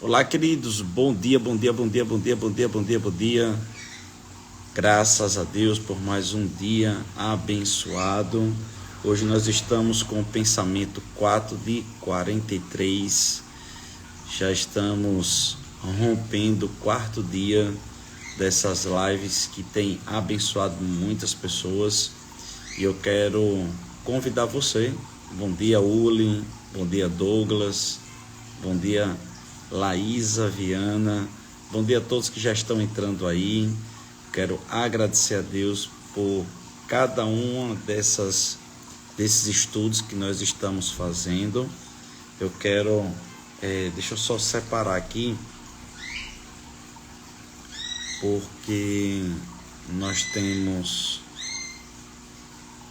Olá, queridos, bom dia, bom dia, bom dia, bom dia, bom dia, bom dia, bom dia. Graças a Deus por mais um dia abençoado. Hoje nós estamos com o pensamento 4 de 43. Já estamos rompendo o quarto dia dessas lives que tem abençoado muitas pessoas. E eu quero convidar você. Bom dia, Uli. Bom dia, Douglas. Bom dia, Laísa, Viana. Bom dia a todos que já estão entrando aí. Quero agradecer a Deus por cada um desses estudos que nós estamos fazendo. Eu quero, deixa eu só separar aqui, porque nós temos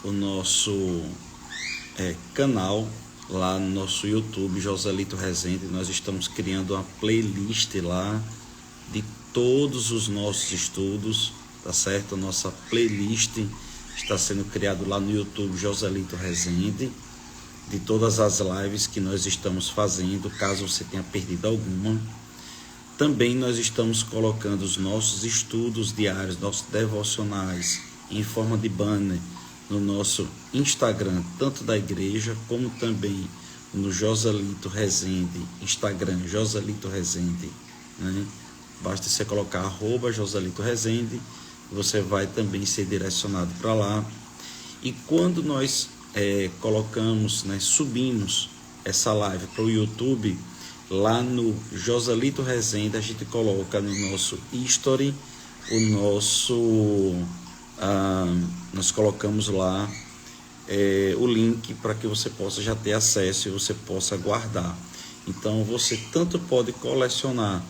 o nosso canal lá no nosso YouTube, Joselito Rezende. Nós estamos criando uma playlist lá de todos os nossos estudos, tá certo? A nossa playlist está sendo criada lá no YouTube, Joselito Rezende, de todas as lives que nós estamos fazendo, caso você tenha perdido alguma. Também nós estamos colocando os nossos estudos diários, nossos devocionais, em forma de banner, no nosso Instagram, tanto da igreja, como também no Joselito Rezende, Instagram, Joselito Rezende, né? Basta você colocar @Joselito Rezende, você vai também ser direcionado para lá. E quando nós colocamos, né, subimos essa live para o YouTube, lá no Joselito Rezende, a gente coloca no nosso history, nós colocamos lá o link para que você possa já ter acesso e você possa guardar. Então você tanto pode colecionar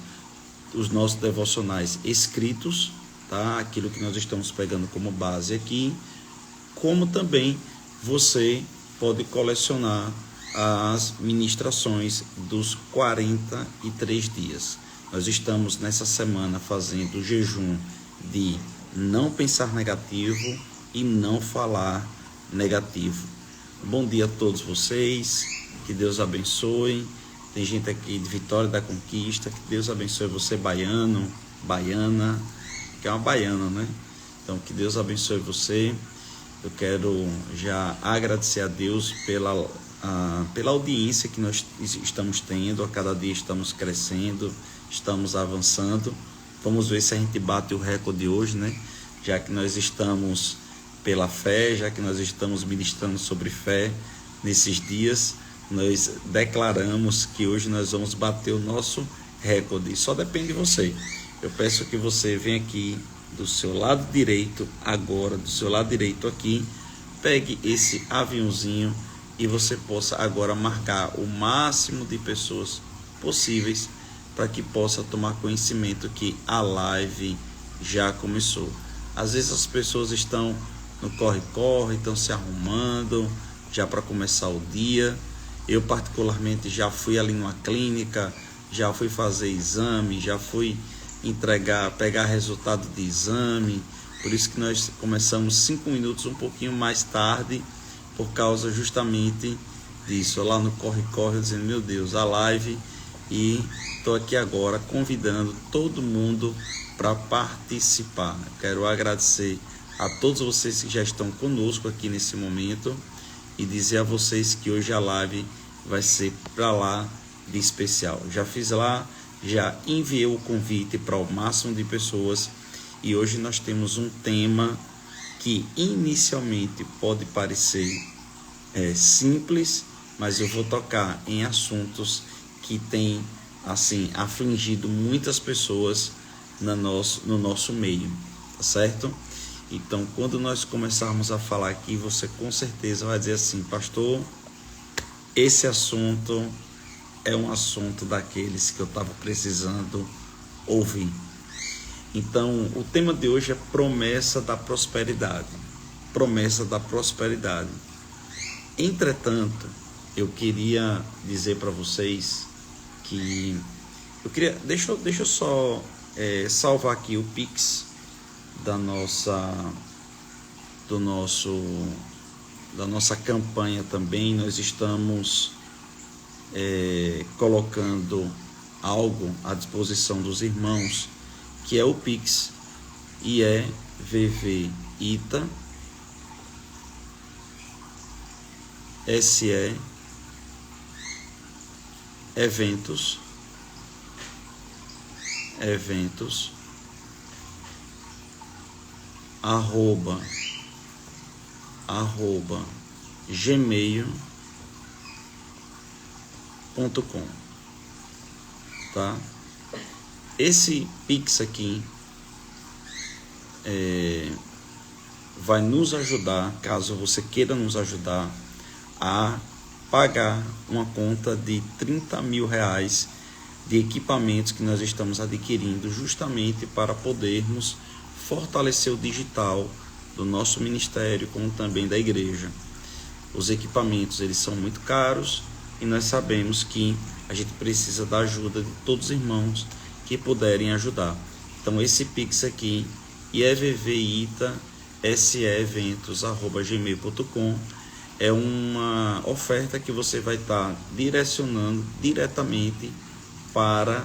os nossos devocionais escritos, tá? Aquilo que nós estamos pegando como base aqui, como também você pode colecionar as ministrações dos 43 dias. Nós estamos nessa semana fazendo o jejum de não pensar negativo e não falar negativo. Bom dia a todos vocês, que Deus abençoe. Tem gente aqui de Vitória da Conquista, que Deus abençoe você, baiano, baiana, que é uma baiana, né? Então, que Deus abençoe você. Eu quero já agradecer a Deus pela audiência que nós estamos tendo. A cada dia estamos crescendo, estamos avançando. Vamos ver se a gente bate o recorde hoje, né? Já que nós estamos pela fé, já que nós estamos ministrando sobre fé nesses dias, nós declaramos que hoje nós vamos bater o nosso recorde. Só depende de você. Eu peço que você venha aqui do seu lado direito, agora, do seu lado direito aqui, pegue esse aviãozinho e você possa agora marcar o máximo de pessoas possíveis para que possa tomar conhecimento que a live já começou. Às vezes as pessoas estão no corre-corre, estão se arrumando já para começar o dia. Eu particularmente já fui ali numa clínica, já fui fazer exame, já fui pegar resultado de exame. Por isso que nós começamos 5 minutos um pouquinho mais tarde, por causa justamente disso, lá no corre-corre, dizendo, meu Deus, a live. E estou aqui agora convidando todo mundo para participar. Quero agradecer a todos vocês que já estão conosco aqui nesse momento e dizer a vocês que hoje a live vai ser para lá de especial. Já fiz lá, já enviei o convite para o máximo de pessoas e hoje nós temos um tema que inicialmente pode parecer simples, mas eu vou tocar em assuntos que têm assim afligido muitas pessoas no nosso meio, tá certo? Então, quando nós começarmos a falar aqui, você com certeza vai dizer assim, pastor, esse assunto é um assunto daqueles que eu estava precisando ouvir. Então, o tema de hoje é promessa da prosperidade. Promessa da prosperidade. Entretanto, eu queria dizer para vocês que deixa eu só salvar aqui o Pix da nossa campanha também. Nós estamos colocando algo à disposição dos irmãos, que é o Pix, e é vvita se eventos arroba gmail.com, tá? Esse Pix aqui vai nos ajudar, caso você queira nos ajudar, a pagar uma conta de 30 mil reais de equipamentos que nós estamos adquirindo justamente para podermos fortalecer o digital do nosso ministério, como também da igreja. Os equipamentos, eles são muito caros e nós sabemos que a gente precisa da ajuda de todos os irmãos que puderem ajudar. Então esse Pix aqui, ievvita.seeventos@gmail.com, é uma oferta que você vai estar direcionando diretamente para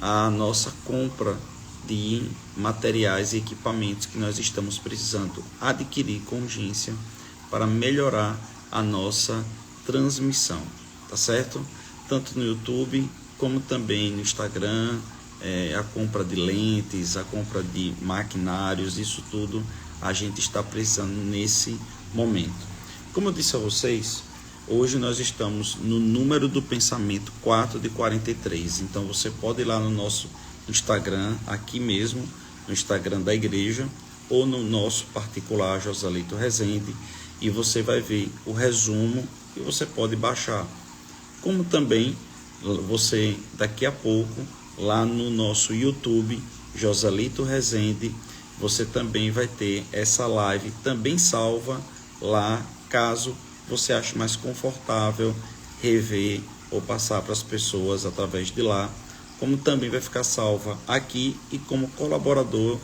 a nossa compra de materiais e equipamentos que nós estamos precisando adquirir com urgência para melhorar a nossa transmissão, tá certo? Tanto no YouTube como também no Instagram, a compra de lentes, a compra de maquinários, isso tudo a gente está precisando nesse momento. Como eu disse a vocês, hoje nós estamos no número do pensamento 4 de 43. Então você pode ir lá no nosso Instagram, aqui mesmo, no Instagram da igreja, ou no nosso particular, Joselito Rezende, e você vai ver o resumo e você pode baixar. Como também você, daqui a pouco, lá no nosso YouTube, Joselito Rezende, você também vai ter essa live também salva lá, caso você ache mais confortável rever ou passar para as pessoas através de lá, como também vai ficar salva aqui e como colaborador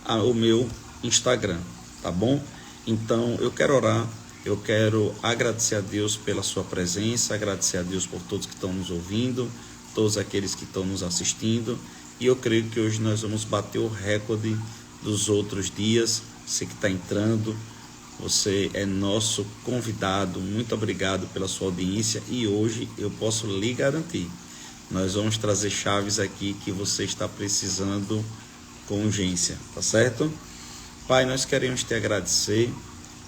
o meu Instagram, tá bom? Então eu quero orar, eu quero agradecer a Deus pela sua presença, agradecer a Deus por todos que estão nos ouvindo, todos aqueles que estão nos assistindo, e eu creio que hoje nós vamos bater o recorde dos outros dias. Você que está entrando, você é nosso convidado, muito obrigado pela sua audiência, e hoje eu posso lhe garantir, nós vamos trazer chaves aqui que você está precisando com urgência, tá certo? Pai, nós queremos te agradecer,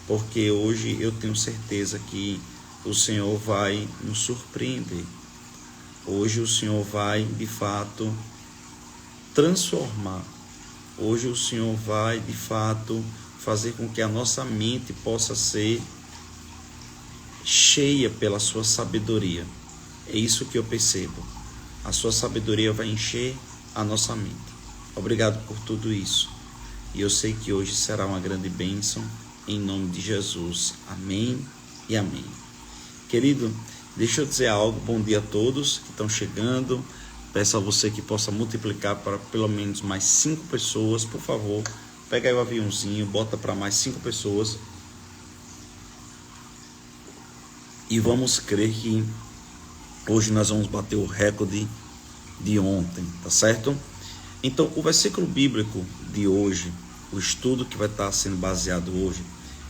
porque hoje eu tenho certeza que o Senhor vai nos surpreender. Hoje o Senhor vai, de fato, transformar. Hoje o Senhor vai, de fato, fazer com que a nossa mente possa ser cheia pela sua sabedoria. É isso que eu percebo. A sua sabedoria vai encher a nossa mente. Obrigado por tudo isso. E eu sei que hoje será uma grande bênção, em nome de Jesus. Amém e amém. Querido, deixa eu dizer algo. Bom dia a todos que estão chegando. Peço a você que possa multiplicar para pelo menos mais 5 pessoas. Por favor, pega aí o aviãozinho, bota para mais 5 pessoas. E vamos crer que hoje nós vamos bater o recorde de ontem, tá certo? Então, o versículo bíblico de hoje, o estudo que vai estar sendo baseado hoje,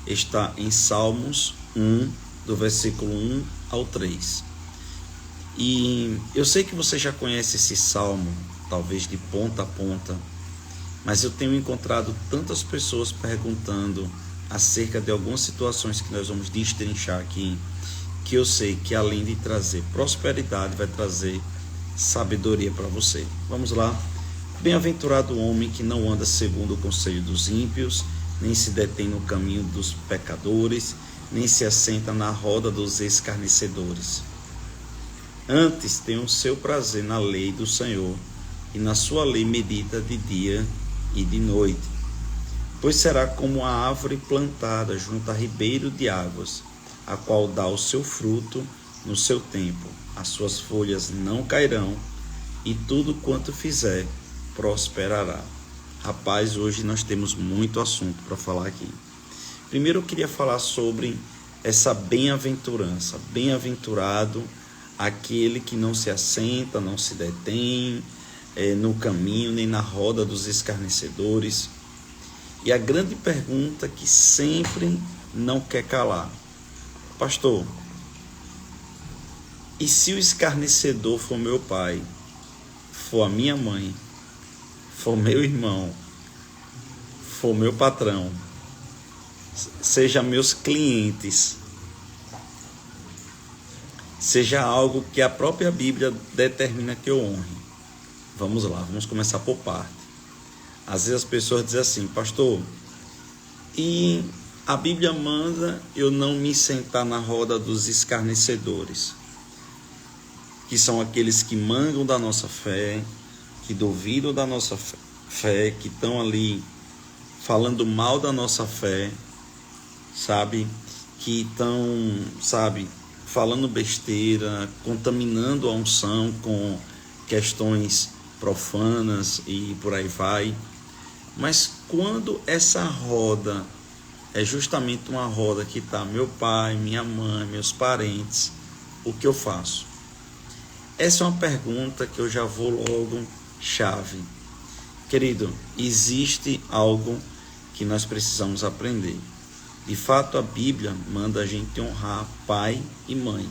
está em Salmos 1, do versículo 1 ao 3. E eu sei que você já conhece esse salmo, talvez de ponta a ponta, mas eu tenho encontrado tantas pessoas perguntando acerca de algumas situações que nós vamos destrinchar aqui, que eu sei que além de trazer prosperidade, vai trazer sabedoria para você. Vamos lá. Bem-aventurado o homem que não anda segundo o conselho dos ímpios, nem se detém no caminho dos pecadores, nem se assenta na roda dos escarnecedores. Antes tem o seu prazer na lei do Senhor, e na sua lei medita de dia e de noite. Pois será como a árvore plantada junto a ribeiro de águas, a qual dá o seu fruto no seu tempo. As suas folhas não cairão, e tudo quanto fizer prosperará. Rapaz, hoje nós temos muito assunto para falar aqui. Primeiro eu queria falar sobre essa bem-aventurança. Bem-aventurado aquele que não se assenta, não se detém no caminho, nem na roda dos escarnecedores. E a grande pergunta que sempre não quer calar: pastor, e se o escarnecedor for meu pai, for a minha mãe, for meu irmão, for meu patrão, seja meus clientes, seja algo que a própria Bíblia determina que eu honre? Vamos lá, vamos começar por parte. Às vezes as pessoas dizem assim: pastor, e a Bíblia manda eu não me sentar na roda dos escarnecedores, que são aqueles que mangam da nossa fé, que duvidam da nossa fé, que estão ali falando mal da nossa fé, sabe? Que estão, sabe, falando besteira, contaminando a unção com questões profanas e por aí vai. Mas quando essa roda é justamente uma roda que está meu pai, minha mãe, meus parentes, o que eu faço? Essa é uma pergunta que eu já vou logo chave. Querido, existe algo que nós precisamos aprender. De fato, a Bíblia manda a gente honrar pai e mãe.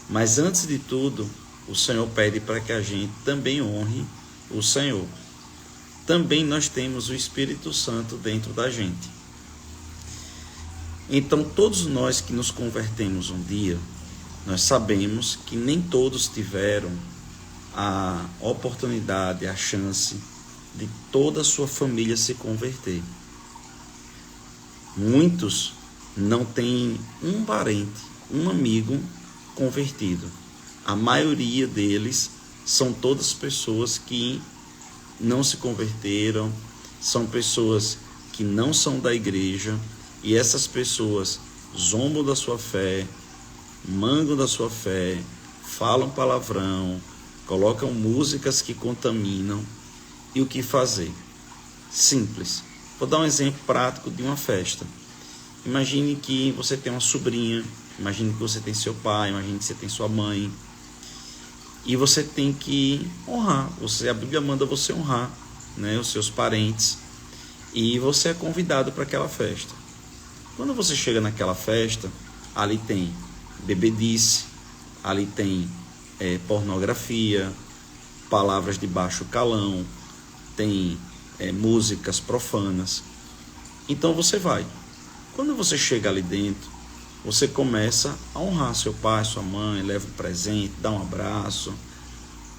Mas antes de tudo, o Senhor pede para que a gente também honre o Senhor. Também nós temos o Espírito Santo dentro da gente. Então, todos nós que nos convertemos um dia, nós sabemos que nem todos tiveram a oportunidade, a chance de toda a sua família se converter. Muitos não têm um parente, um amigo convertido. A maioria deles são todas pessoas que não se converteram, são pessoas que não são da igreja, e essas pessoas zombam da sua fé, mangam da sua fé, falam palavrão, colocam músicas que contaminam. E o que fazer? Simples. Vou dar um exemplo prático de uma festa. Imagine que você tem uma sobrinha, imagine que você tem seu pai, imagine que você tem sua mãe, e você tem que honrar. A Bíblia manda você honrar, né, os seus parentes, e você é convidado para aquela festa. Quando você chega naquela festa, ali tem bebedice, ali tem pornografia, palavras de baixo calão, tem músicas profanas. Então você vai. Quando você chega ali dentro, você começa a honrar seu pai, sua mãe, leva um presente, dá um abraço,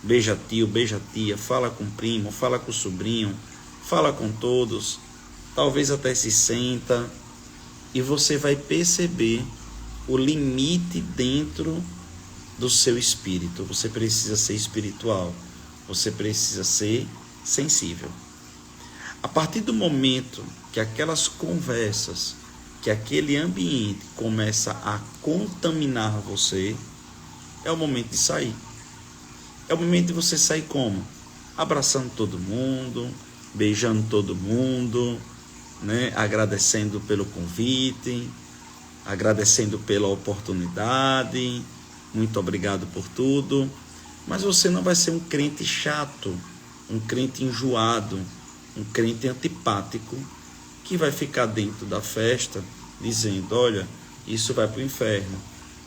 beija tio, beija tia, fala com o primo, fala com o sobrinho, fala com todos, talvez até se senta, e você vai perceber o limite dentro do seu espírito. Você precisa ser espiritual, você precisa ser sensível. A partir do momento que aquelas conversas, que aquele ambiente começa a contaminar você, é o momento de sair. É o momento de você sair como? Abraçando todo mundo, beijando todo mundo, né? Agradecendo pelo convite, agradecendo pela oportunidade, muito obrigado por tudo. Mas você não vai ser um crente chato, um crente enjoado, um crente antipático, que vai ficar dentro da festa dizendo: olha, isso vai para o inferno,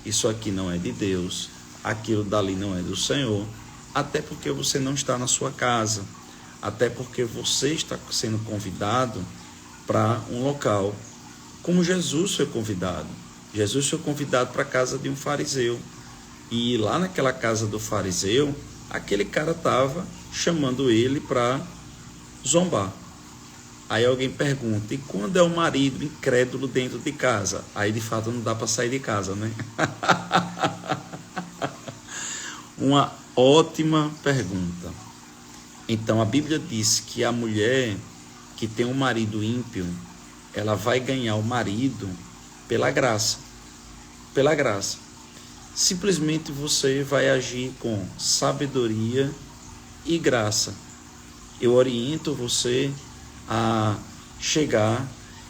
isso aqui não é de Deus, aquilo dali não é do Senhor, até porque você não está na sua casa, até porque você está sendo convidado para um local, como Jesus foi convidado. Jesus foi convidado para a casa de um fariseu, e lá naquela casa do fariseu, aquele cara estava chamando ele para zombar. Aí alguém pergunta: e quando é o marido incrédulo dentro de casa? Aí de fato não dá para sair de casa, né? Uma ótima pergunta. Então a Bíblia diz que a mulher que tem um marido ímpio, ela vai ganhar o marido pela graça. Pela graça. Simplesmente você vai agir com sabedoria e graça. Eu oriento você a chegar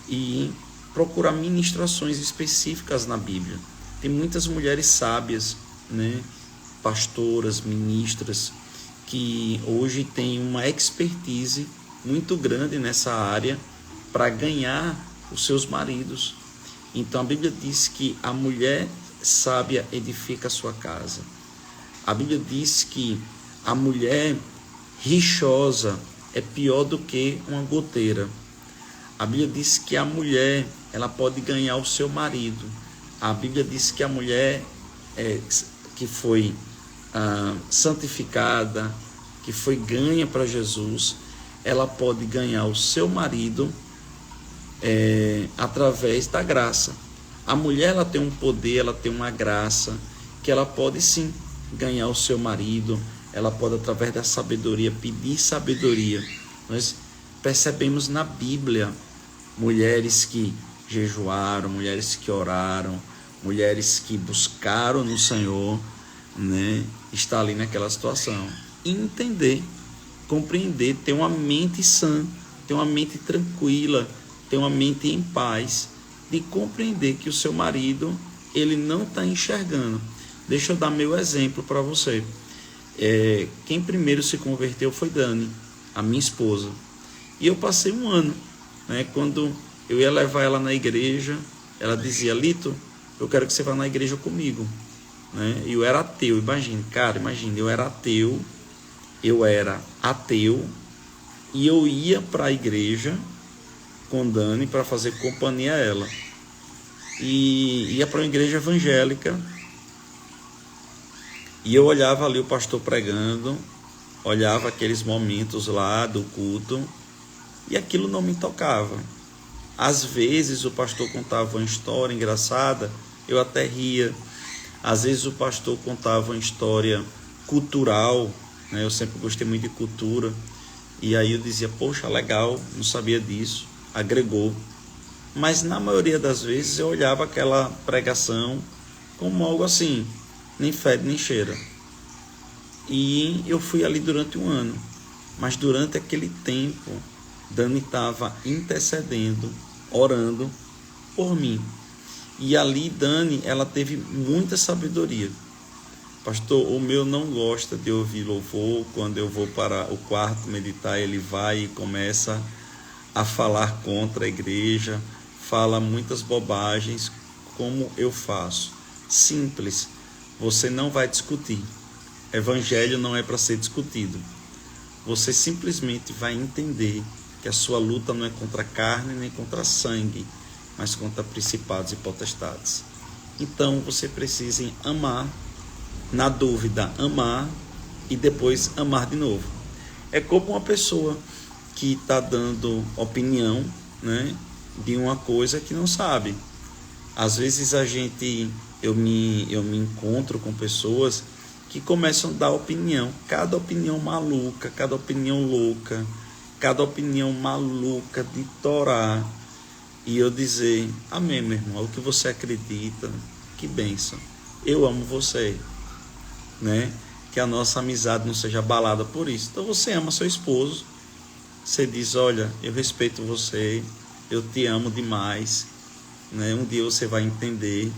e procurar ministrações específicas na Bíblia. Tem muitas mulheres sábias, né, pastoras, ministras, que hoje têm uma expertise muito grande nessa área para ganhar os seus maridos. Então a Bíblia diz que a mulher sábia edifica a sua casa. A Bíblia diz que a mulher rixosa é pior do que uma goteira. A Bíblia diz que a mulher, ela pode ganhar o seu marido. A Bíblia diz que a mulher que foi santificada, que foi ganha para Jesus, ela pode ganhar o seu marido através da graça. A mulher, ela tem um poder, ela tem uma graça, que ela pode sim ganhar o seu marido, ela pode através da sabedoria, pedir sabedoria. Nós percebemos na Bíblia mulheres que jejuaram, mulheres que oraram, mulheres que buscaram no Senhor, né, está ali naquela situação. E entender, compreender, ter uma mente sã, ter uma mente tranquila, ter uma mente em paz, de compreender que o seu marido, ele não está enxergando. Deixa eu dar meu exemplo para você. Quem primeiro se converteu foi Dani, a minha esposa. E eu passei um ano, né, quando eu ia levar ela na igreja, ela dizia: Lito, eu quero que você vá na igreja comigo, né? E eu era ateu, imagine, eu era ateu, e eu ia para a igreja com Dani para fazer companhia a ela, e ia para uma igreja evangélica, e eu olhava ali o pastor pregando, olhava aqueles momentos lá do culto, e aquilo não me tocava. Às vezes o pastor contava uma história engraçada, eu até ria. Às vezes o pastor contava uma história cultural, né? Eu sempre gostei muito de cultura, e aí eu dizia: poxa, legal, não sabia disso, agregou. Mas na maioria das vezes eu olhava aquela pregação como algo assim, nem fede nem cheira. E eu fui ali durante um ano, mas durante aquele tempo Dani estava intercedendo, orando por mim. E ali Dani, ela teve muita sabedoria. Pastor, o meu não gosta de ouvir louvor. Quando eu vou para o quarto meditar, ele vai e começa a falar contra a igreja, fala muitas bobagens. Como eu faço? Simples, você não vai discutir. Evangelho não é para ser discutido. Você simplesmente vai entender que a sua luta não é contra a carne nem contra sangue, mas contra principados e potestades. Então você precisa amar, na dúvida amar, e depois amar de novo. É como uma pessoa que está dando opinião, né, de uma coisa que não sabe. Às vezes eu me encontro com pessoas que começam a dar opinião, cada opinião maluca, cada opinião louca, cada opinião maluca de Torá, e eu dizer: amém, meu irmão, o que você acredita, que bênção, eu amo você, né? Que a nossa amizade não seja abalada por isso. Então você ama seu esposo, você diz: olha, eu respeito você, eu te amo demais, né? Um dia você vai entender.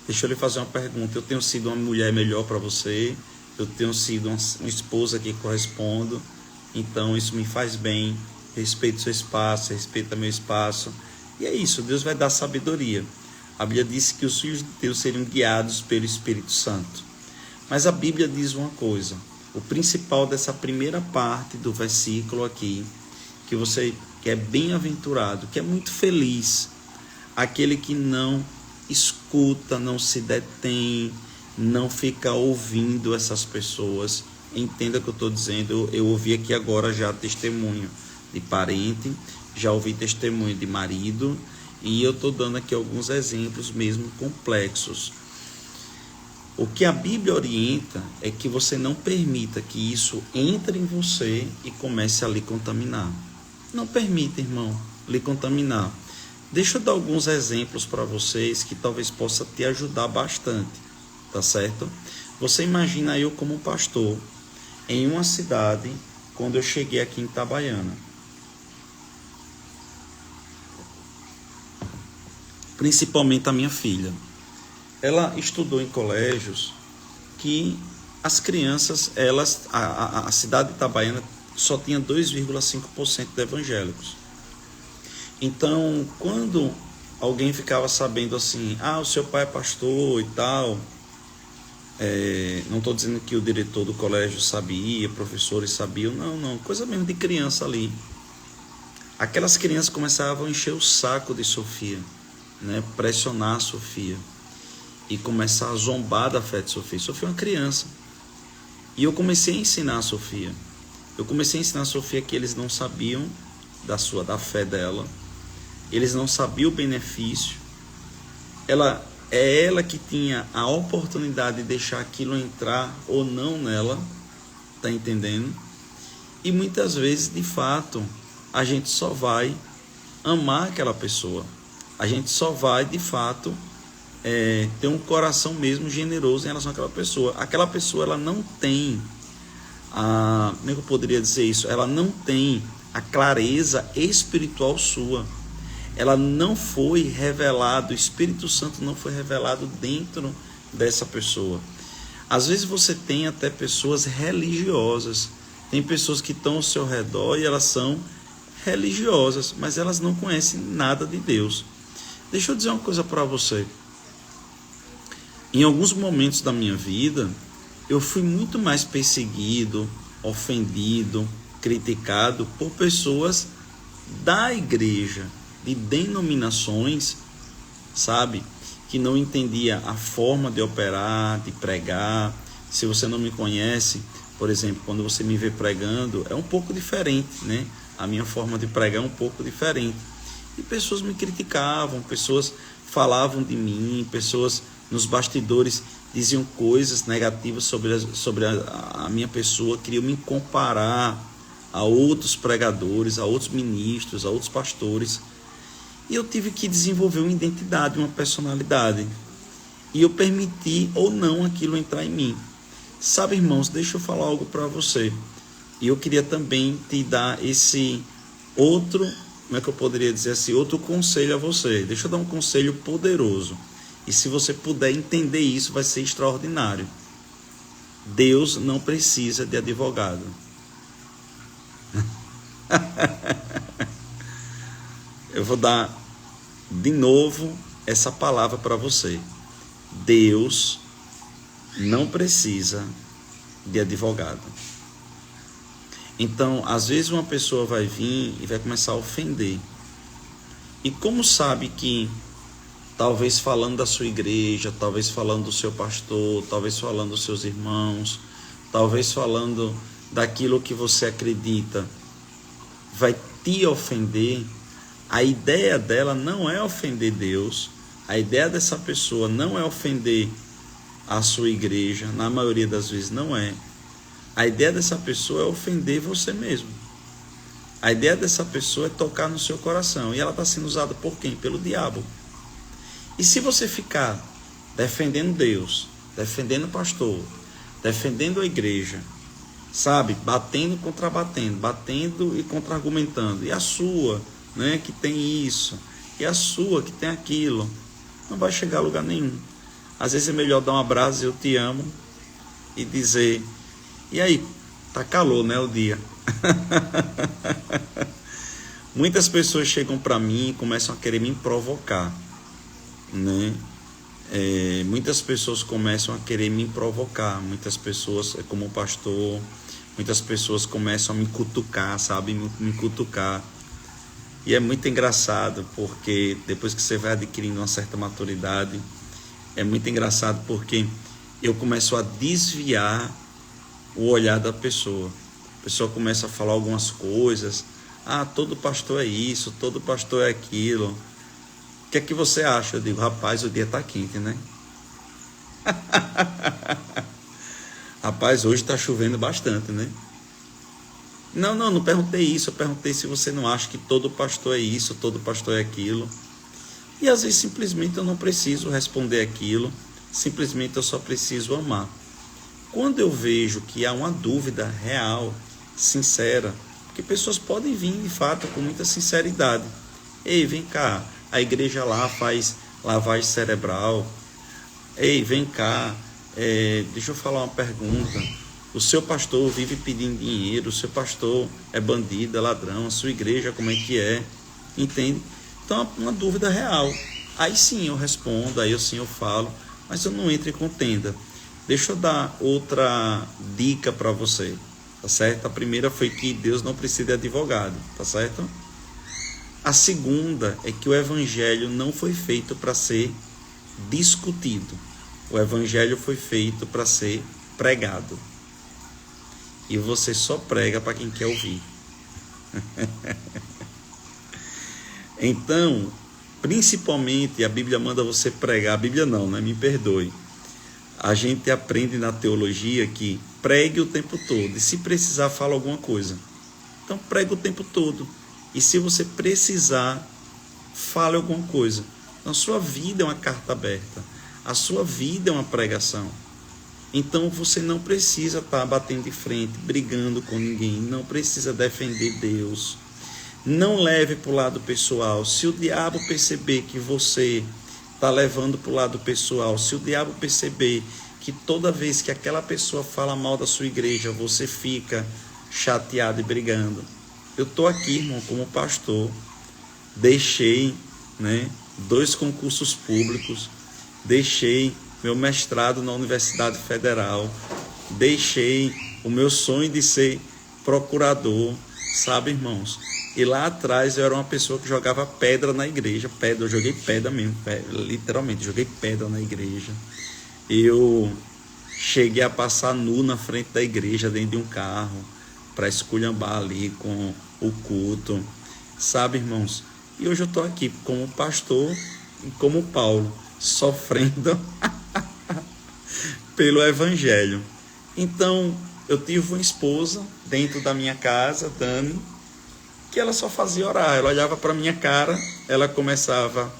Deixa eu lhe fazer uma pergunta: eu tenho sido uma mulher melhor para você? Eu tenho sido uma esposa que correspondo? Então isso me faz bem. Respeito seu espaço, respeita meu espaço. E é isso, Deus vai dar sabedoria. A Bíblia diz que os filhos de Deus seriam guiados pelo Espírito Santo. Mas a Bíblia diz uma coisa, o principal dessa primeira parte do versículo aqui, que é bem-aventurado, que é muito feliz, aquele que não escuta, não se detém, não fica ouvindo essas pessoas. Entenda o que eu estou dizendo. Eu ouvi aqui agora já testemunho de parente, já ouvi testemunho de marido, e eu estou dando aqui alguns exemplos mesmo complexos. O que a Bíblia orienta é que você não permita que isso entre em você e comece a lhe contaminar. Não permita, irmão, lhe contaminar. Deixa eu dar alguns exemplos para vocês que talvez possa te ajudar bastante, tá certo? Você imagina eu como pastor em uma cidade, quando eu cheguei aqui em Itabaiana. Principalmente a minha filha. Ela estudou em colégios que as crianças, a cidade de Itabaiana só tinha 2,5% de evangélicos. Então, quando alguém ficava sabendo assim, o seu pai é pastor e tal, não estou dizendo que o diretor do colégio sabia, professores sabiam, não, coisa mesmo de criança ali. Aquelas crianças começavam a encher o saco de Sofia, né, pressionar a Sofia e começar a zombar da fé de Sofia. Sofia é uma criança. E eu comecei a ensinar a Sofia. Que eles não sabiam da fé dela. Eles não sabiam o benefício. Ela que tinha a oportunidade de deixar aquilo entrar ou não nela. Tá entendendo? E muitas vezes, de fato, a gente só vai amar aquela pessoa. A gente só vai, de fato, ter um coração mesmo generoso em relação àquela pessoa. Aquela pessoa, ela não tem como é que eu poderia dizer isso? Ela não tem a clareza espiritual sua. Ela não foi revelado, o Espírito Santo não foi revelado dentro dessa pessoa. Às vezes você tem até pessoas religiosas. Tem pessoas que estão ao seu redor e elas são religiosas, mas elas não conhecem nada de Deus. Deixa eu dizer uma coisa para você. Em alguns momentos da minha vida, eu fui muito mais perseguido, ofendido, criticado por pessoas da igreja, de denominações, sabe? Que não entendia a forma de operar, de pregar. Se você não me conhece, por exemplo, quando você me vê pregando, é um pouco diferente, né? A minha forma de pregar é um pouco diferente. E pessoas me criticavam, pessoas falavam de mim, pessoas nos bastidores diziam coisas negativas sobre a minha pessoa, queriam me comparar a outros pregadores, a outros ministros, a outros pastores. E eu tive que desenvolver uma identidade, uma personalidade. E eu permiti ou não aquilo entrar em mim. Sabe, irmãos, deixa eu falar algo para você. E eu queria também te dar esse outro, como é que eu poderia dizer assim, outro conselho a você. Deixa eu dar um conselho poderoso. E se você puder entender isso, vai ser extraordinário. Deus não precisa de advogado. Eu vou dar de novo essa palavra para você. Deus não precisa de advogado. Então, às vezes uma pessoa vai vir e vai começar a ofender. E como sabe que talvez falando da sua igreja, talvez falando do seu pastor, talvez falando dos seus irmãos, talvez falando daquilo que você acredita, vai te ofender, a ideia dela não é ofender Deus, a ideia dessa pessoa não é ofender a sua igreja, na maioria das vezes não é. A ideia dessa pessoa é ofender você mesmo. A ideia dessa pessoa é tocar no seu coração, e ela está sendo usada por quem? Pelo diabo. E se você ficar defendendo Deus, defendendo o pastor, defendendo a igreja, sabe, batendo e contrabatendo, batendo e contra-argumentando, e a sua, né, que tem isso, e a sua que tem aquilo, não vai chegar a lugar nenhum. Às vezes é melhor dar um abraço, eu te amo, e dizer, e aí, tá calor, né, o dia? Muitas pessoas chegam para mim e começam a querer me provocar, né? Muitas pessoas começam a querer me provocar, muitas pessoas, como pastor, muitas pessoas começam a me cutucar, sabe, me cutucar, e é muito engraçado, porque depois que você vai adquirindo uma certa maturidade, é muito engraçado porque eu começo a desviar o olhar da pessoa. A pessoa começa a falar algumas coisas, todo pastor é isso, todo pastor é aquilo. O que é que você acha? Eu digo, rapaz, o dia está quente, né? Rapaz, hoje está chovendo bastante, né? Não perguntei isso. Eu perguntei se você não acha que todo pastor é isso, todo pastor é aquilo. E às vezes simplesmente eu não preciso responder aquilo, simplesmente eu só preciso amar. Quando eu vejo que há uma dúvida real, sincera, porque pessoas podem vir de fato com muita sinceridade. Ei, vem cá. A igreja lá faz lavagem cerebral. Ei, vem cá, Deixa eu falar uma pergunta. O seu pastor vive pedindo dinheiro, o seu pastor é bandido, é ladrão, a sua igreja como é que é? Entende? Então é uma dúvida real. Aí sim eu respondo, aí sim eu falo, mas eu não entro em contenda. Deixa eu dar outra dica para você, tá certo? A primeira foi que Deus não precisa de advogado, tá certo? A segunda é que o evangelho não foi feito para ser discutido. O evangelho foi feito para ser pregado. E você só prega para quem quer ouvir. Então, principalmente a Bíblia manda você pregar. A Bíblia não, né? Me perdoe. A gente aprende na teologia que pregue o tempo todo. E se precisar, fala alguma coisa. Então, pregue o tempo todo. E se você precisar, fale alguma coisa. Então, a sua vida é uma carta aberta. A sua vida é uma pregação. Então, você não precisa estar batendo de frente, brigando com ninguém. Não precisa defender Deus. Não leve para o lado pessoal. Se o diabo perceber que você está levando para o lado pessoal, se o diabo perceber que toda vez que aquela pessoa fala mal da sua igreja, você fica chateado e brigando. Eu estou aqui, irmão, como pastor, deixei 2 concursos públicos, deixei meu mestrado na Universidade Federal, deixei o meu sonho de ser procurador, sabe, irmãos? E lá atrás eu era uma pessoa que jogava pedra na igreja, eu joguei pedra mesmo, literalmente, joguei pedra na igreja. Eu cheguei a passar nu na frente da igreja, dentro de um carro, para esculhambar ali com o culto, sabe, irmãos? E hoje eu estou aqui como pastor e como Paulo, sofrendo pelo evangelho. Então, eu tive uma esposa dentro da minha casa, Dani, que ela só fazia orar. Ela olhava para minha cara, ela começava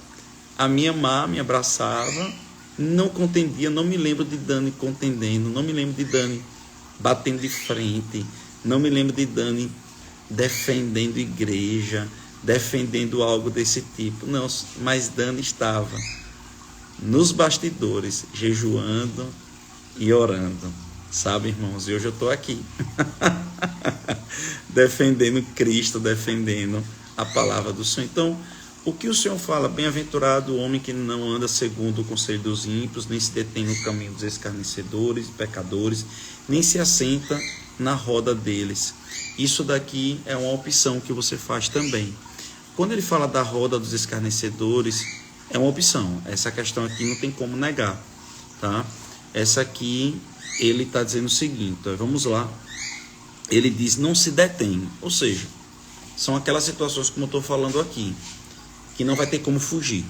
a me amar, me abraçava, não contendia, não me lembro de Dani contendendo, não me lembro de Dani batendo de frente, não me lembro de Dani defendendo igreja, defendendo algo desse tipo. Não, mas Dani estava nos bastidores, jejuando e orando, sabe, irmãos? E hoje eu estou aqui defendendo Cristo, defendendo a palavra do Senhor. Então, o que o Senhor fala? Bem-aventurado o homem que não anda segundo o conselho dos ímpios, nem se detém no caminho dos escarnecedores, pecadores, nem se assenta na roda deles. Isso daqui é uma opção que você faz também. Quando ele fala da roda dos escarnecedores, é uma opção. Essa questão aqui não tem como negar, tá? Essa aqui, ele está dizendo o seguinte, vamos lá. Ele diz, não se detém. Ou seja, são aquelas situações como eu estou falando aqui, que não vai ter como fugir.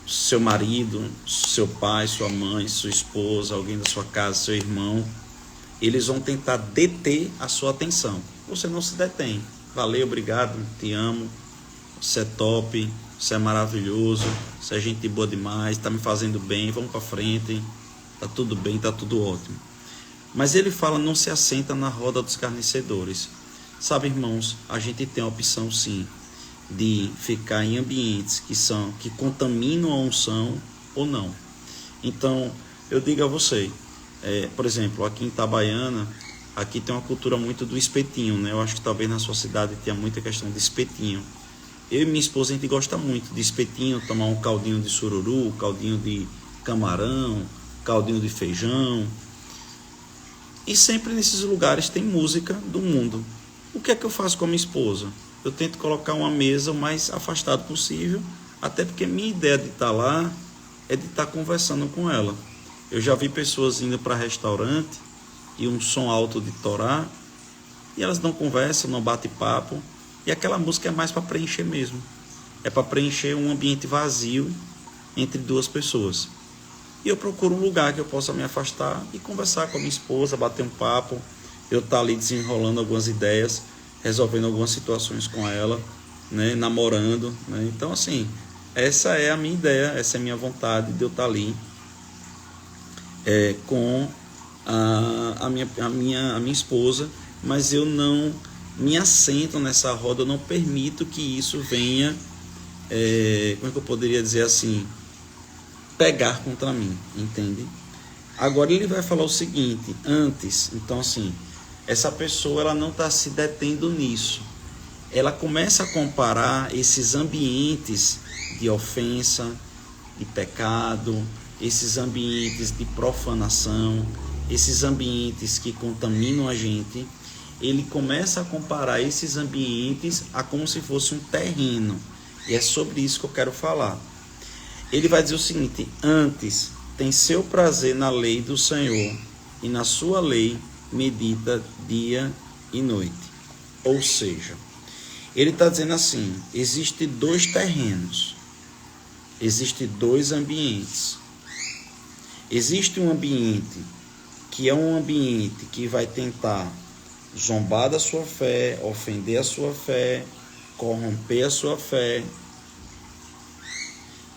Seu marido, seu pai, sua mãe, sua esposa, alguém da sua casa, seu irmão, eles vão tentar deter a sua atenção. Você não se detém. Valeu, obrigado, te amo, você é top, você é maravilhoso, você é gente boa demais, está me fazendo bem, vamos para frente, está tudo bem, está tudo ótimo. Mas ele fala, não se assenta na roda dos escarnecedores. Sabe, irmãos, a gente tem a opção sim, de ficar em ambientes que contaminam a unção ou não. Então, eu digo a você, por exemplo, aqui em Itabaiana, aqui tem uma cultura muito do espetinho, né? Eu acho que talvez na sua cidade tenha muita questão de espetinho. Eu e minha esposa, a gente gosta muito de espetinho, tomar um caldinho de sururu, caldinho de camarão, caldinho de feijão. E sempre nesses lugares tem música do mundo. O que é que eu faço com a minha esposa? Eu tento colocar uma mesa o mais afastado possível, até porque minha ideia de estar lá é de estar conversando com ela. Eu já vi pessoas indo para restaurante e um som alto de Torá, e elas não conversam, não batem papo, e aquela música é mais para preencher mesmo. É para preencher um ambiente vazio entre 2 pessoas. E eu procuro um lugar que eu possa me afastar e conversar com a minha esposa, bater um papo, eu estar ali desenrolando algumas ideias, resolvendo algumas situações com ela, né, namorando, né? Então, assim, essa é a minha ideia, essa é a minha vontade de eu estar ali com a minha esposa, mas eu não me assento nessa roda, eu não permito que isso venha, como é que eu poderia dizer assim, pegar contra mim, entende? Agora ele vai falar o seguinte, antes, então assim, essa pessoa ela não está se detendo nisso. Ela começa a comparar esses ambientes de ofensa, de pecado, esses ambientes de profanação, esses ambientes que contaminam a gente. Ele começa a comparar esses ambientes a como se fosse um terreno. E é sobre isso que eu quero falar. Ele vai dizer o seguinte, antes tem seu prazer na lei do Senhor, e na sua lei medita dia e noite. Ou seja, ele está dizendo assim, existem dois terrenos, existem dois ambientes. Existe um ambiente que é um ambiente que vai tentar zombar da sua fé, ofender a sua fé, corromper a sua fé,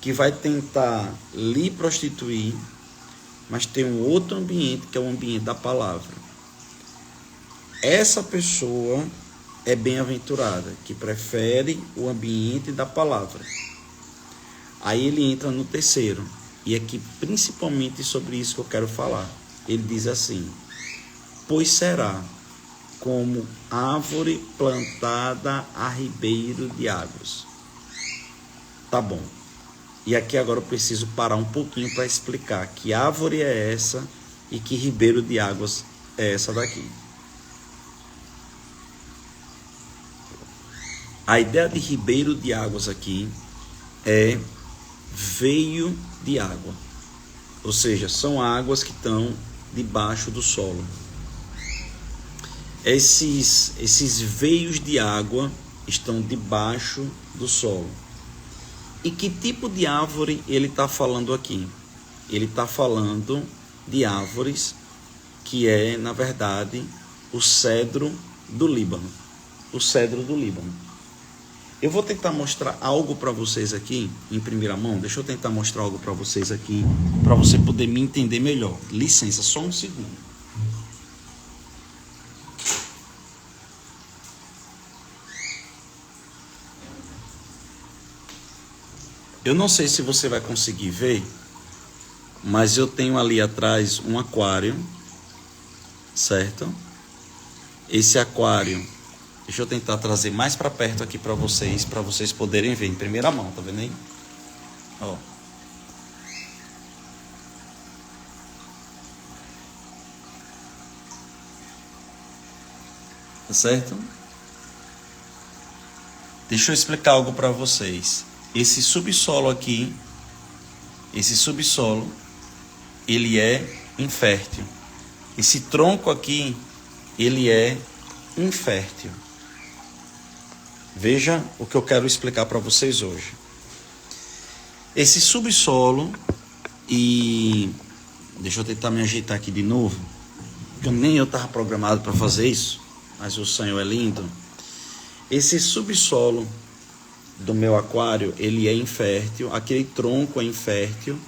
que vai tentar lhe prostituir, mas tem um outro ambiente que é o ambiente da palavra. Essa pessoa é bem-aventurada, que prefere o ambiente da palavra. Aí ele entra no terceiro, e aqui principalmente sobre isso que eu quero falar. Ele diz assim, pois será como árvore plantada a ribeiro de águas. Tá bom. E aqui agora eu preciso parar um pouquinho para explicar que árvore é essa e que ribeiro de águas é essa daqui. A ideia de ribeiro de águas aqui é veio de água. Ou seja, são águas que estão debaixo do solo. Esses veios de água estão debaixo do solo. E que tipo de árvore ele está falando aqui? Ele está falando de árvores que é, na verdade, o cedro do Líbano. O cedro do Líbano. Eu vou tentar mostrar algo para vocês aqui, em primeira mão. Deixa eu tentar mostrar algo para vocês aqui, para você poder me entender melhor. Licença, só um segundo. Eu não sei se você vai conseguir ver, mas eu tenho ali atrás um aquário, certo? Esse aquário, deixa eu tentar trazer mais para perto aqui para vocês poderem ver em primeira mão, tá vendo aí? Ó. Tá certo? Deixa eu explicar algo para vocês. Esse subsolo aqui, ele é infértil. Esse tronco aqui, ele é infértil. Veja o que eu quero explicar para vocês hoje. Esse subsolo, e deixa eu tentar me ajeitar aqui de novo, porque nem eu estava programado para fazer isso, mas o Senhor é lindo. Esse subsolo do meu aquário, ele é infértil, aquele tronco é infértil,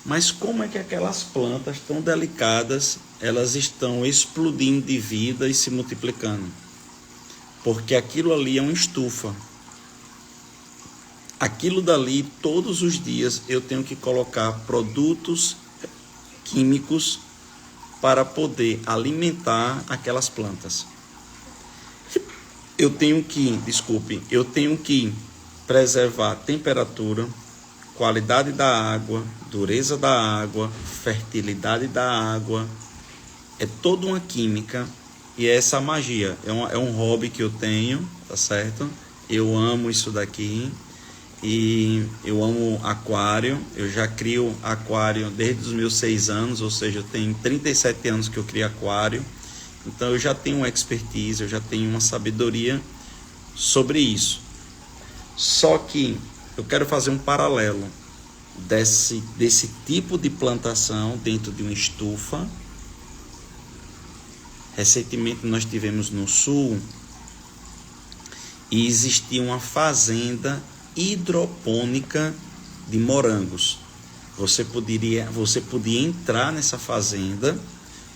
mas como é que aquelas plantas tão delicadas, elas estão explodindo de vida e se multiplicando? Porque aquilo ali é uma estufa. Aquilo dali, todos os dias, eu tenho que colocar produtos químicos para poder alimentar aquelas plantas. Eu tenho que preservar temperatura, qualidade da água, dureza da água, fertilidade da água. É toda uma química e é essa magia. É um hobby que eu tenho, tá certo? Eu amo isso daqui e eu amo aquário. Eu já crio aquário desde os meus 6 anos, ou seja, eu tenho 37 anos que eu crio aquário. Então eu já tenho uma expertise, eu já tenho uma sabedoria sobre isso. Só que eu quero fazer um paralelo desse tipo de plantação dentro de uma estufa. Recentemente nós tivemos no sul e existia uma fazenda hidropônica de morangos. Você podia entrar nessa fazenda,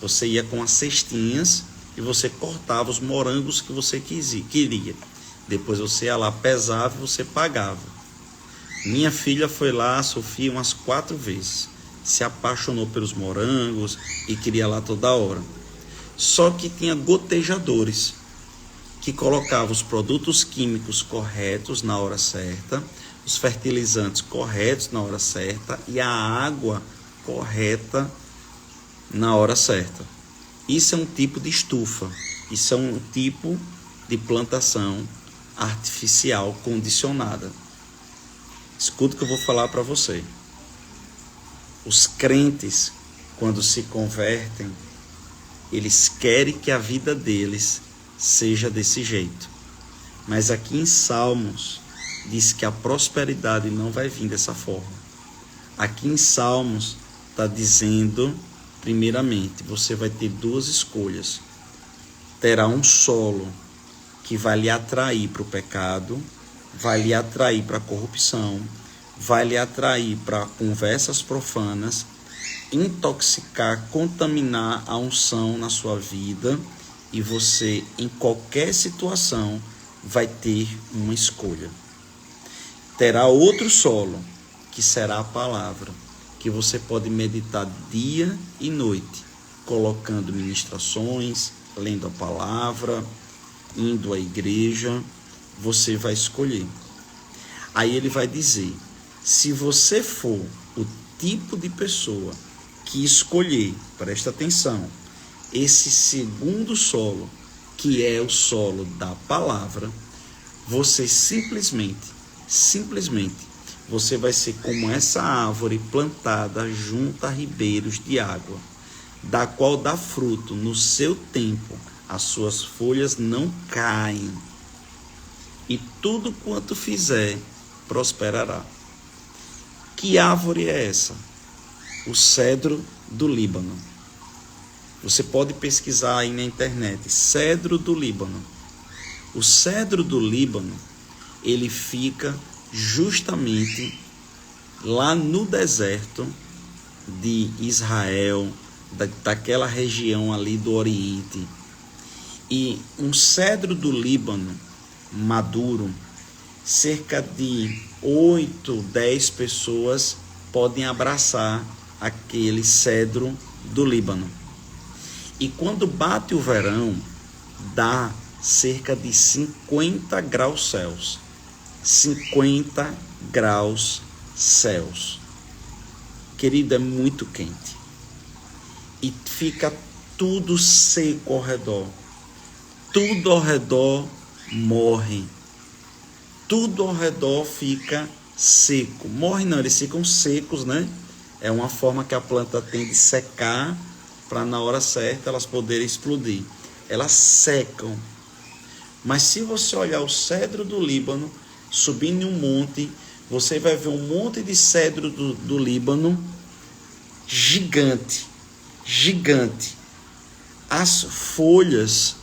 você ia com as cestinhas e você cortava os morangos que você queria. Depois você ia lá, pesava e você pagava. Minha filha foi lá, a Sofia, umas 4 vezes. se apaixonou pelos morangos e queria lá toda hora. Só que tinha gotejadores que colocavam os produtos químicos corretos na hora certa, os fertilizantes corretos na hora certa e a água correta na hora certa. Isso é um tipo de estufa, isso é um tipo de plantação artificial condicionada. Escuta o que eu vou falar para você. Os crentes, quando se convertem, eles querem que a vida deles seja desse jeito. Mas aqui em Salmos diz que a prosperidade não vai vir dessa forma. Aqui em Salmos está dizendo, primeiramente, você vai ter duas escolhas. Terá um solo que vai lhe atrair para o pecado, vai lhe atrair para a corrupção, vai lhe atrair para conversas profanas, intoxicar, contaminar a unção na sua vida, e você, em qualquer situação, vai ter uma escolha. Terá outro solo, que será a palavra, que você pode meditar dia e noite, colocando ministrações, lendo a palavra, indo à igreja, você vai escolher. Aí ele vai dizer, se você for o tipo de pessoa que escolher, presta atenção, esse segundo solo, que é o solo da palavra, você simplesmente, você vai ser como essa árvore plantada junto a ribeiros de água, da qual dá fruto no seu tempo, as suas folhas não caem, e tudo quanto fizer prosperará. Que árvore é essa? O cedro do Líbano. Você pode pesquisar aí na internet, cedro do Líbano. O cedro do Líbano, ele fica justamente lá no deserto de Israel, daquela região ali do Oriente. E um cedro do Líbano maduro, cerca de 8, 10 pessoas podem abraçar aquele cedro do Líbano. E quando bate o verão, dá cerca de 50 graus Celsius. 50 graus Celsius. Querido, é muito quente. E fica tudo seco ao redor. Tudo ao redor morre. Tudo ao redor fica seco. Morre não, eles ficam secos, né? É uma forma que a planta tem de secar para na hora certa elas poderem explodir. Elas secam. Mas se você olhar o cedro do Líbano, subindo em um monte, você vai ver um monte de cedro do Líbano gigante. Gigante. As folhas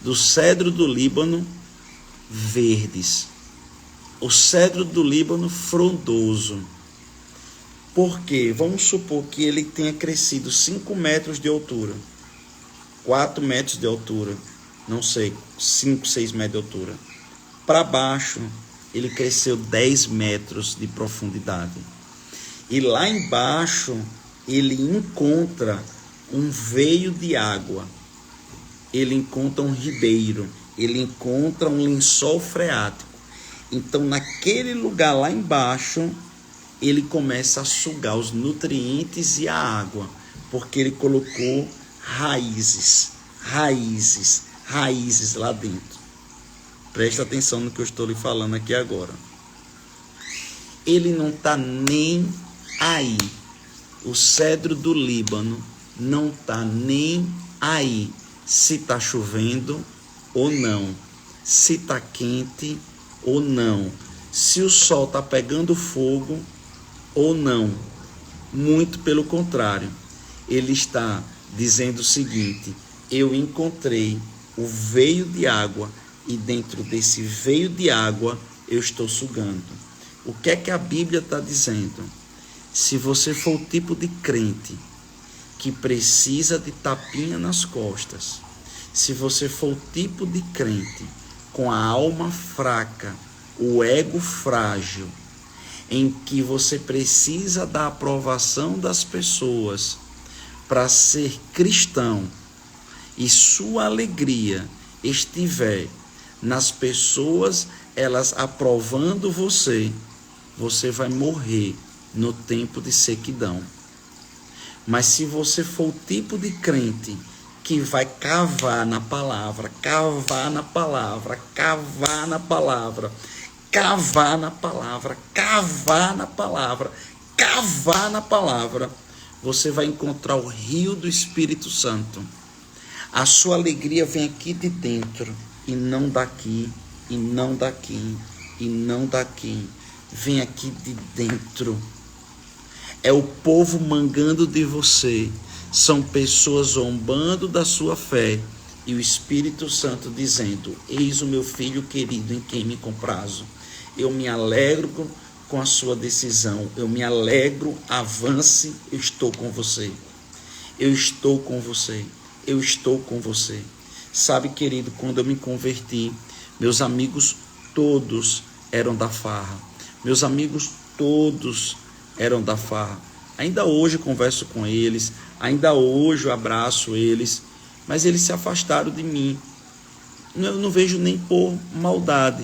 do cedro do Líbano verdes. O cedro do Líbano frondoso. Porque vamos supor que ele tenha crescido 5 metros de altura, 4 metros de altura, não sei, 5, 6 metros de altura. Para baixo, ele cresceu 10 metros de profundidade. E lá embaixo, ele encontra um veio de água. Ele encontra um ribeiro. Ele encontra um lençol freático. Então, naquele lugar lá embaixo, ele começa a sugar os nutrientes e a água, porque ele colocou raízes lá dentro. Presta atenção no que eu estou lhe falando aqui agora. Ele não está nem aí. O cedro do Líbano não está nem aí se está chovendo ou não, se está quente ou não, se o sol está pegando fogo ou não. Muito pelo contrário, ele está dizendo o seguinte: eu encontrei o veio de água e dentro desse veio de água eu estou sugando. O que é que a Bíblia está dizendo? Se você for o tipo de crente que precisa de tapinha nas costas, se você for o tipo de crente com a alma fraca, o ego frágil, em que você precisa da aprovação das pessoas para ser cristão, e sua alegria estiver nas pessoas, elas aprovando você, você vai morrer no tempo de sequidão. Mas se você for o tipo de crente que vai cavar na palavra, cavar na palavra, cavar na palavra, cavar na palavra, cavar na palavra, cavar na palavra, você vai encontrar o rio do Espírito Santo. A sua alegria vem aqui de dentro, e não daqui, e não daqui, e não daqui. Vem aqui de dentro. É o povo mangando de você. São pessoas zombando da sua fé. E o Espírito Santo dizendo: eis o meu filho querido em quem me comprazo. Eu me alegro com a sua decisão. Eu me alegro, avance, eu estou com você. Eu estou com você. Eu estou com você. Sabe, querido, quando eu me converti, meus amigos todos eram da farra. Meus amigos todos eram da farra. Ainda hoje eu converso com eles, ainda hoje eu abraço eles, mas eles se afastaram de mim. Eu não vejo nem por maldade,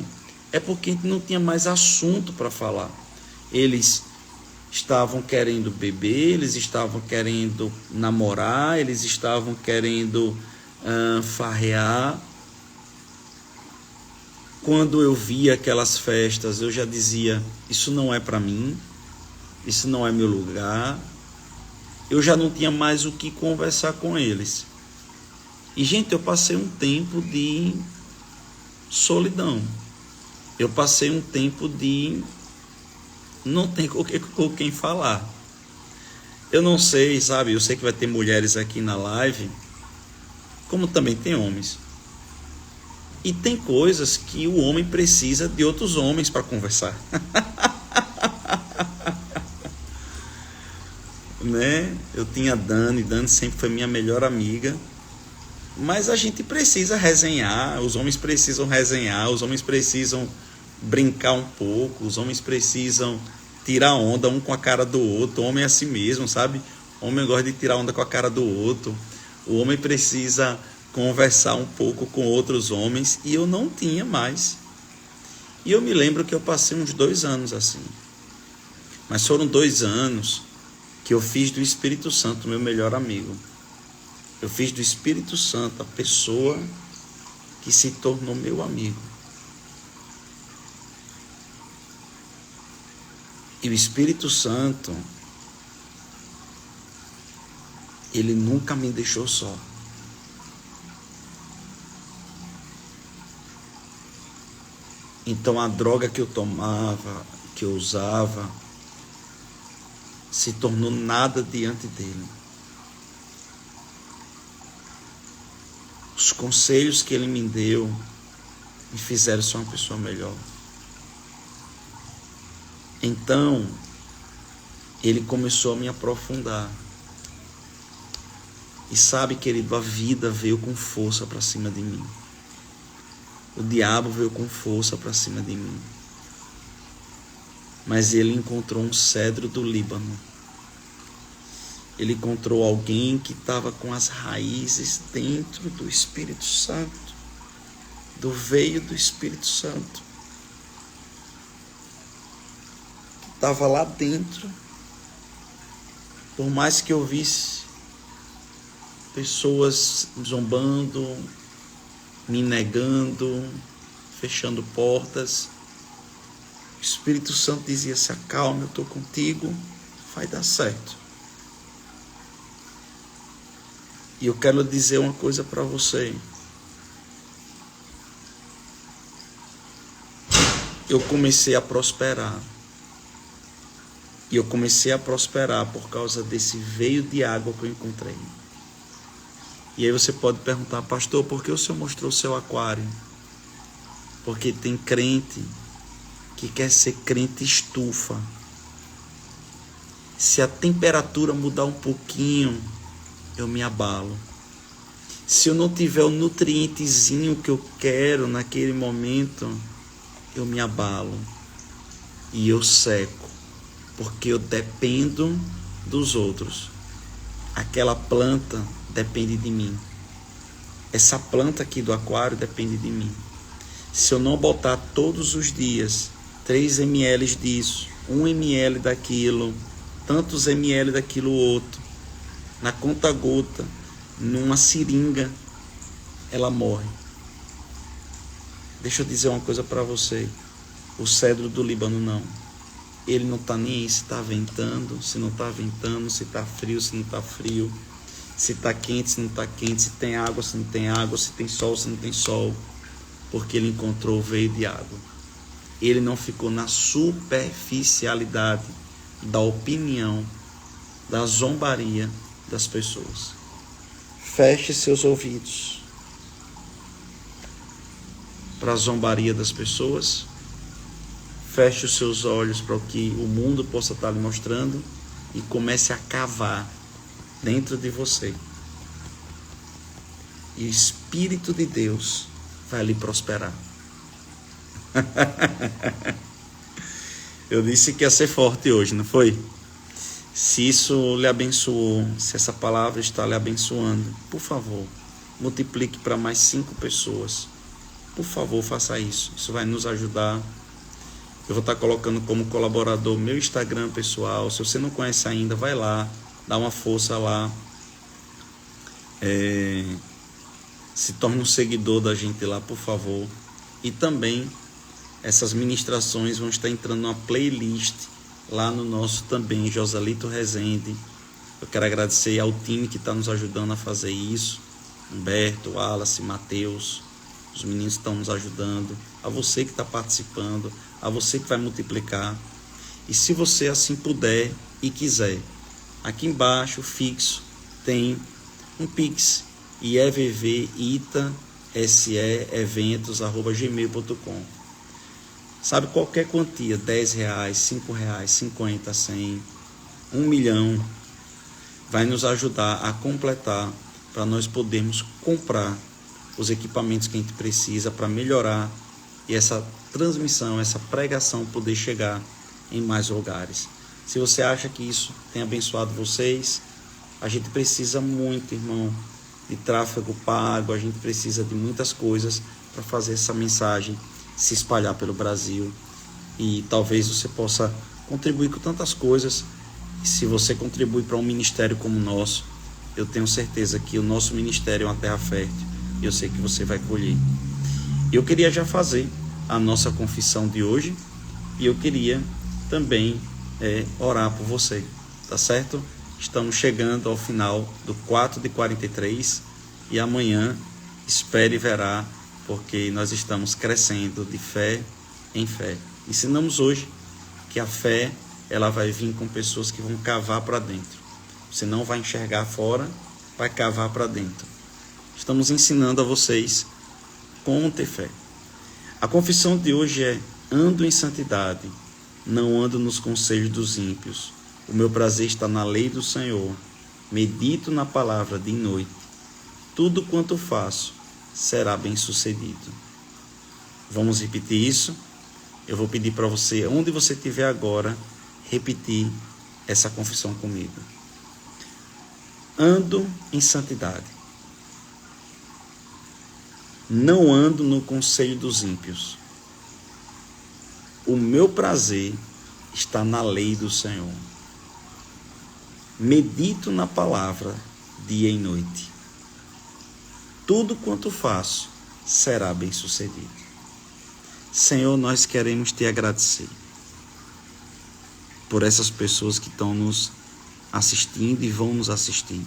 é porque não tinha mais assunto para falar. Eles estavam querendo beber, eles estavam querendo namorar, eles estavam querendo farrear. Quando eu via aquelas festas, eu já dizia: isso não é para mim, isso não é meu lugar. Eu já não tinha mais o que conversar com eles. E, gente, eu passei um tempo de solidão. Eu passei um tempo de não ter com quem falar. Eu não sei, sabe? Eu sei que vai ter mulheres aqui na live, como também tem homens. E tem coisas que o homem precisa de outros homens para conversar. Né? Eu tinha a Dani sempre foi minha melhor amiga. Mas a gente precisa resenhar, os homens precisam resenhar, os homens precisam brincar um pouco, os homens precisam tirar onda um com a cara do outro. O homem é assim mesmo, sabe? O homem gosta de tirar onda com a cara do outro. O homem precisa conversar um pouco com outros homens, e eu não tinha mais. E eu me lembro que eu passei uns 2 anos assim. Mas foram 2 anos que eu fiz do Espírito Santo meu melhor amigo. Eu fiz do Espírito Santo a pessoa que se tornou meu amigo. E o Espírito Santo, ele nunca me deixou só. Então a droga que eu tomava, que eu usava, se tornou nada diante dele. Os conselhos que ele me deu me fizeram ser uma pessoa melhor. Então, ele começou a me aprofundar. E sabe, querido, a vida veio com força para cima de mim. O diabo veio com força para cima de mim. Mas ele encontrou um cedro do Líbano. Ele encontrou alguém que estava com as raízes dentro do Espírito Santo, do veio do Espírito Santo. Estava lá dentro. Por mais que eu visse pessoas zombando, me negando, fechando portas, o Espírito Santo dizia: se acalme, eu estou contigo, vai dar certo. E eu quero dizer uma coisa para você. Eu comecei a prosperar. E eu comecei a prosperar por causa desse veio de água que eu encontrei. E aí você pode perguntar: pastor, por que o senhor mostrou o seu aquário? Porque tem crente que quer ser crente estufa. Se a temperatura mudar um pouquinho, eu me abalo. Se eu não tiver o nutrientezinho que eu quero naquele momento, eu me abalo. E eu seco. porque eu dependo dos outros. Aquela planta depende de mim. Essa planta aqui do aquário depende de mim. Se eu não botar todos os dias 3 ml disso, 1 ml daquilo, tantos ml daquilo outro, na conta-gota, numa seringa, ela morre. Deixa eu dizer uma coisa para você. O cedro do Líbano não. Ele não está nem aí se está ventando, se não está ventando, se está frio, se não está frio, se está quente, se não está quente, se tem água, se não tem água, se tem sol, se não tem sol, porque ele encontrou o veio de água. Ele não ficou na superficialidade da opinião, da zombaria das pessoas. Feche seus ouvidos para a zombaria das pessoas. Feche os seus olhos para o que o mundo possa estar lhe mostrando e comece a cavar dentro de você. E o Espírito de Deus vai lhe prosperar. Eu disse que ia ser forte hoje, não foi? Se isso lhe abençoou, se essa palavra está lhe abençoando, por favor, multiplique para mais 5 pessoas. Por favor, faça isso. Isso vai nos ajudar. Eu vou estar colocando como colaborador meu Instagram pessoal. Se você não conhece ainda, vai lá, dá uma força lá. Se torne um seguidor da gente lá, por favor. E também essas ministrações vão estar entrando numa playlist lá no nosso também, Joselito Rezende. Eu quero agradecer ao time que está nos ajudando a fazer isso. Humberto, Wallace, Mateus. Os meninos estão nos ajudando. A você que está participando. A você que vai multiplicar. E se você assim puder e quiser, aqui embaixo, fixo, tem um Pix. ievvita.se.eventos@gmail.com. Sabe, qualquer quantia, R$10, R$5, 50, 100, 1 milhão, vai nos ajudar a completar para nós podermos comprar os equipamentos que a gente precisa para melhorar e essa transmissão, essa pregação poder chegar em mais lugares. Se você acha que isso tem abençoado vocês, a gente precisa muito, irmão, de tráfego pago, a gente precisa de muitas coisas para fazer essa mensagem se espalhar pelo Brasil. E talvez você possa contribuir com tantas coisas. E se você contribui para um ministério como o nosso, eu tenho certeza que o nosso ministério é uma terra fértil e eu sei que você vai colher. Eu queria já fazer a nossa confissão de hoje e eu queria também orar por você, tá certo? Estamos chegando ao final do 4 de 43 e amanhã espere e verá, porque nós estamos crescendo de fé em fé. Ensinamos hoje que a fé ela vai vir com pessoas que vão cavar para dentro. Você não vai enxergar fora, vai cavar para dentro. Estamos ensinando a vocês como ter fé. A confissão de hoje é: ando em santidade, não ando nos conselhos dos ímpios. O meu prazer está na lei do Senhor. Medito na palavra de noite. Tudo quanto faço será bem sucedido. Vamos repetir isso? Eu vou pedir para você, onde você estiver agora, repetir essa confissão comigo. Ando em santidade. Não ando no conselho dos ímpios. O meu prazer está na lei do Senhor. Medito na palavra dia e noite. Tudo quanto faço será bem sucedido. Senhor, nós queremos te agradecer por essas pessoas que estão nos assistindo e vão nos assistir.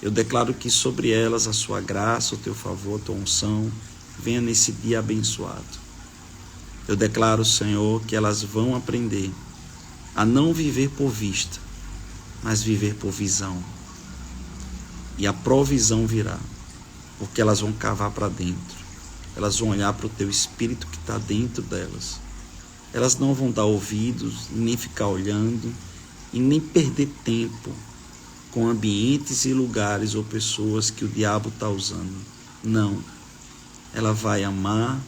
Eu declaro que sobre elas a sua graça, o teu favor, a tua unção venha nesse dia abençoado. Eu declaro, Senhor, que elas vão aprender a não viver por vista, mas viver por visão. E a provisão virá, porque elas vão cavar para dentro. Elas vão olhar para o teu Espírito que está dentro delas. Elas não vão dar ouvidos, nem ficar olhando, e nem perder tempo com ambientes e lugares ou pessoas que o diabo está usando. Não. Ela vai amar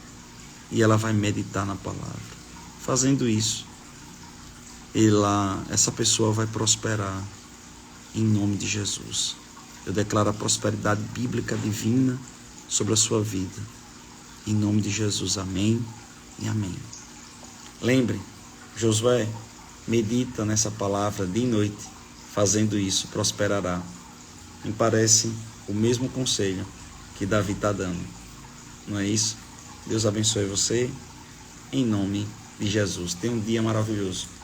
e ela vai meditar na palavra. Fazendo isso, e lá essa pessoa vai prosperar em nome de Jesus. Eu declaro a prosperidade bíblica divina sobre a sua vida. Em nome de Jesus, amém e amém. Lembre, Josué, medita nessa palavra de noite, fazendo isso, prosperará. Me parece o mesmo conselho que Davi está dando. Não é isso? Deus abençoe você, em nome de Jesus. Tenha um dia maravilhoso.